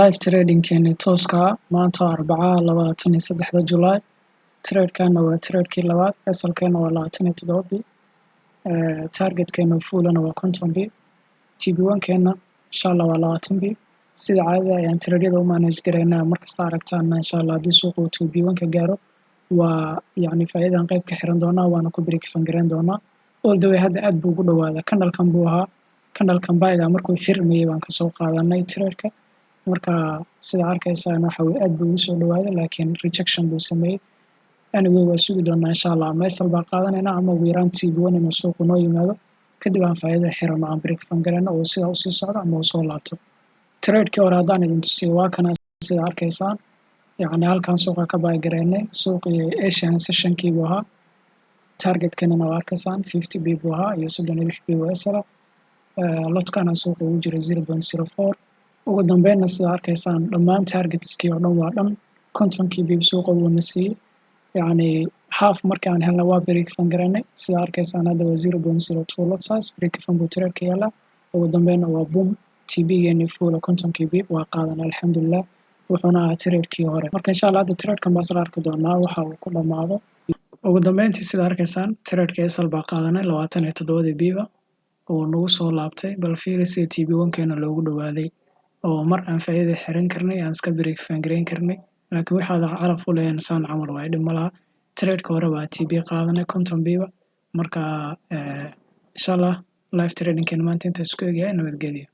live trading keeni tooska maanta Arbacada 23 July trade-kana waa trade-kii labaad asalkeena waa 27 target-keena full-ana waa 50 TB1-keena insha Allah waa 20 sida caadiga ayaan trade-yada u manage gareynaa markasta aragtaan insha Allah hadii suuqu TB1-ka gaaro waa yacni faa'iidaan qayb ka xiran doonaa waana ku break fan gareyn doonaa all the way hadda aad buu ugu dhawaada candle-kan buu ahaa candle-kan buy-ga markuu xirmayay baan ka soo qaadanay trade-ka marka sida arkaysaan waxa uu aad buu ugu soo dhawaaday laakiin rejection buu sameeyay anyway waa sugi doonaa insha Allah meesal baa qaadanayna ama wiiraan TB1 inuu suuqu noo yimaado kadib aan faa'iido xirano aan break fan gareyno oo sida u sii socdo ama uu soo laabto trade-kii hore haddaan idin tusiyo waa kana sida arkaysaan yacni halkan suuqa ka buy gareynay suuqii Asian session-kii buu ahaa target-keena waa arkaysaan 50 B buu ahaa iyo 36 B waa isla lotkana suuqa ugu jira 0.04 ugu dambeynna sida arkaysaan dhammaan targetskii oo dhan waa dhan 50 B suuqa wuu na siiyay yacni half markaan helna waa break fan gareynay sida arkaysaan hadda waa 0.02 lot size break fan buu trade-ka yaala ugu dambeynna waa boom TB-geeni full 50 B waa qaadan alxamdulillah wuxuuna ahaa trade-kii hore marka insha Allah hadda trade-kan baa isla arki doonaa waxa uu ku dhamaado ugu dambeyntii sida arkaysaan trade-ka isal baa qaadanay 27 B-ba oo nagu soo laabtay bal fiiri sida TB1-keena loogu dhawaaday oo mar aan faa'iido xiran karnay aan iska break fan gareyn karnay laakiin waxaad calaf u leeyahay saan camal waa dhib malaha trade-ka hore waa TB qaadanay 50 B-ba marka insha Allah live trading-keena maanta intaas ku egyahay nabadgelyo